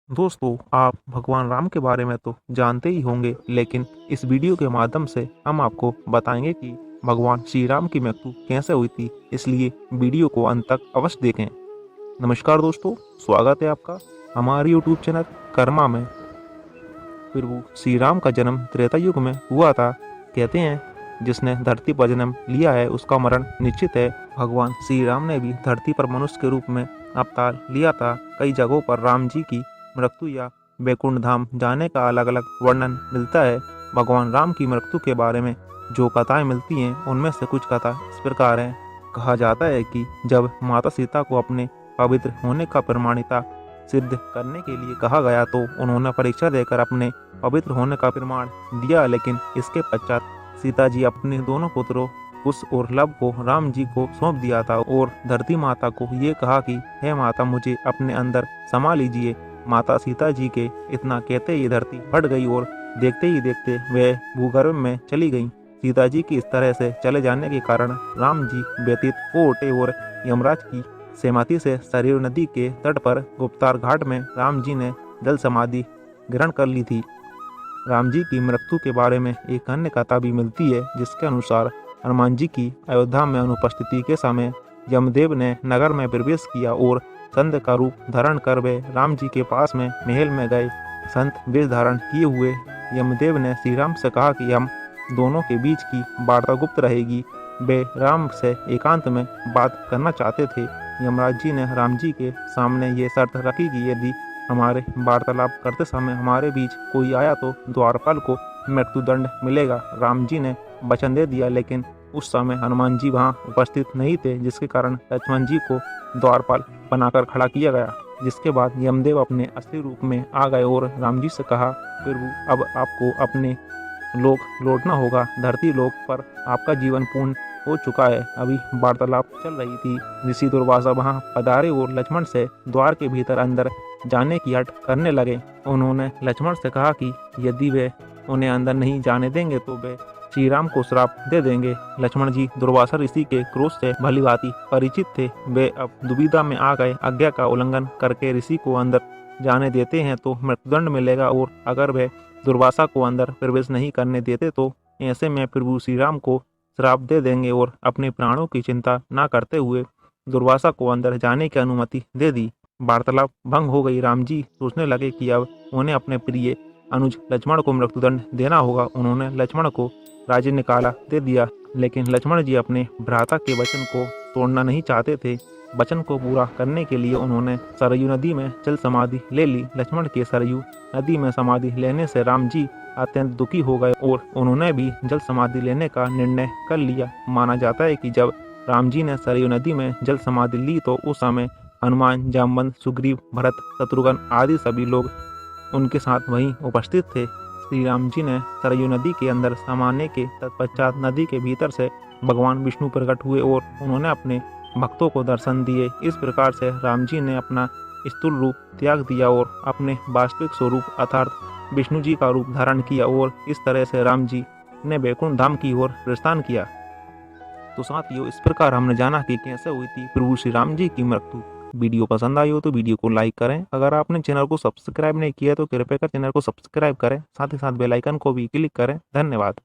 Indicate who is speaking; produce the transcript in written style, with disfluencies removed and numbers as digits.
Speaker 1: दोस्तों, आप भगवान राम के बारे में तो जानते ही होंगे, लेकिन इस वीडियो के माध्यम से हम आपको बताएंगे कि भगवान श्री राम की मृत्यु कैसे हुई थी। इसलिए वीडियो को अंत तक अवश्य देखें। नमस्कार दोस्तों, स्वागत है आपका हमारे यूट्यूब चैनल कर्मा में। प्रभु श्री राम का जन्म त्रेता युग में हुआ था। कहते हैं जिसने धरती पर जन्म लिया है उसका मरण निश्चित है। भगवान श्री राम ने भी धरती पर मनुष्य के रूप में अवतार लिया था। कई जगहों पर राम जी की मृत्यु या वैकुंठ धाम जाने का अलग अलग वर्णन मिलता है। भगवान राम की मृत्यु के बारे में जो कथाएं मिलती हैं उनमें से कुछ कथा इस प्रकार हैं। कहा जाता है कि जब माता सीता को अपने पवित्र होने का प्रमाणिता सिद्ध करने के लिए कहा गया तो उन्होंने परीक्षा देकर अपने पवित्र होने का प्रमाण दिया, लेकिन इसके पश्चात सीता जी अपने दोनों पुत्रों कुश और लव को राम जी को सौंप दिया था और धरती माता को ये कहा कि हे माता, मुझे अपने अंदर समा लीजिए। माता सीता जी के इतना कहते ही धरती फट गई और देखते ही देखते वे भूगर्भ में चली गईं। सीता जी की इस तरह से चले जाने के कारण राम जी व्यतीत हो उठे और यमराज की सहमति से सरयू नदी के तट पर गुप्तार घाट में राम जी ने जल समाधि ग्रहण कर ली थी। राम जी की मृत्यु के बारे में एक अन्य कथा भी मिलती है, जिसके अनुसार हनुमान जी की अयोध्या में अनुपस्थिति के समय यमदेव ने नगर में प्रवेश किया और संत का रूप धारण कर वे राम जी के पास में महल में गए। संत वेश धारण किए हुए यमदेव ने श्री राम से कहा कि हम दोनों के बीच की वार्ता गुप्त रहेगी। वे राम से एकांत में बात करना चाहते थे। यमराज जी ने राम जी के सामने ये शर्त रखी कि यदि हमारे वार्तालाप करते समय हमारे बीच कोई आया तो द्वारपाल को मृत्युदंड मिलेगा। राम जी ने वचन दे दिया, लेकिन उस समय हनुमान जी वहां उपस्थित नहीं थे, जिसके कारण लक्ष्मण जी को द्वारपाल बनाकर खड़ा किया गया। जिसके बाद यमदेव अपने असली रूप में आ गए और राम जी से कहा, प्रभु अब आपको अपने लोक लौटना होगा। धरती लोक पर आपका जीवन पूर्ण हो चुका है। अभी वार्तालाप चल रही थी। ऋषि दुर्वासा वहां पधारे और लक्ष्मण से द्वार के भीतर अंदर जाने की हट करने लगे। उन्होंने लक्ष्मण से कहा कि यदि वे उन्हें अंदर नहीं जाने देंगे तो वे श्री राम को श्राप दे देंगे। लक्ष्मण जी दुर्वासा ऋषि के क्रोध से भलीभांति परिचित थे। वे अब दुविधा में आ गए। आज्ञा का उल्लंघन करके ऋषि को अंदर जाने देते हैं तो मृत्युदंड मिलेगा, और अगर वे दुर्वासा को अंदर प्रवेश नहीं करने देते तो ऐसे में प्रभु श्री राम को श्राप दे देंगे। और अपने प्राणों की चिंता न करते हुए दुर्वासा को अंदर जाने की अनुमति दे दी। वार्तालाप भंग हो गई। राम जी सोचने लगे कि अब उन्हें अपने प्रिय अनुज लक्ष्मण को मृत्युदंड देना होगा। उन्होंने लक्ष्मण को राज्य निकाला दे दिया, लेकिन लक्ष्मण जी अपने भ्राता के वचन को तोड़ना नहीं चाहते थे। वचन को पूरा करने के लिए उन्होंने सरयू नदी में जल समाधि ले ली। लक्ष्मण के सरयू नदी में समाधि लेने से राम जी अत्यंत दुखी हो गए और उन्होंने भी जल समाधि लेने का निर्णय कर लिया। माना जाता है कि जब राम जी ने सरयू नदी में जल समाधि ली तो उस समय हनुमान, जामवंत, सुग्रीव, भरत, शत्रुघ्न आदि सभी लोग उनके साथ वहीं उपस्थित थे। श्री राम जी ने सरयू नदी के अंदर समाने के तत्पश्चात नदी के भीतर से भगवान विष्णु प्रकट हुए और उन्होंने अपने भक्तों को दर्शन दिए। इस प्रकार से राम जी ने अपना स्थूल रूप त्याग दिया और अपने वास्तविक स्वरूप अर्थात विष्णु जी का रूप धारण किया, और इस तरह से राम जी ने वैकुंठ धाम की ओर प्रस्थान किया। तो साथियों, इस प्रकार हमने जाना कि कैसे हुई थी प्रभु श्री राम जी की मृत्यु। वीडियो पसंद आई हो तो वीडियो को लाइक करें। अगर आपने चैनल को सब्सक्राइब नहीं किया तो कृपया कर चैनल को सब्सक्राइब करें, साथ ही साथ बेल आइकन को भी क्लिक करें। धन्यवाद।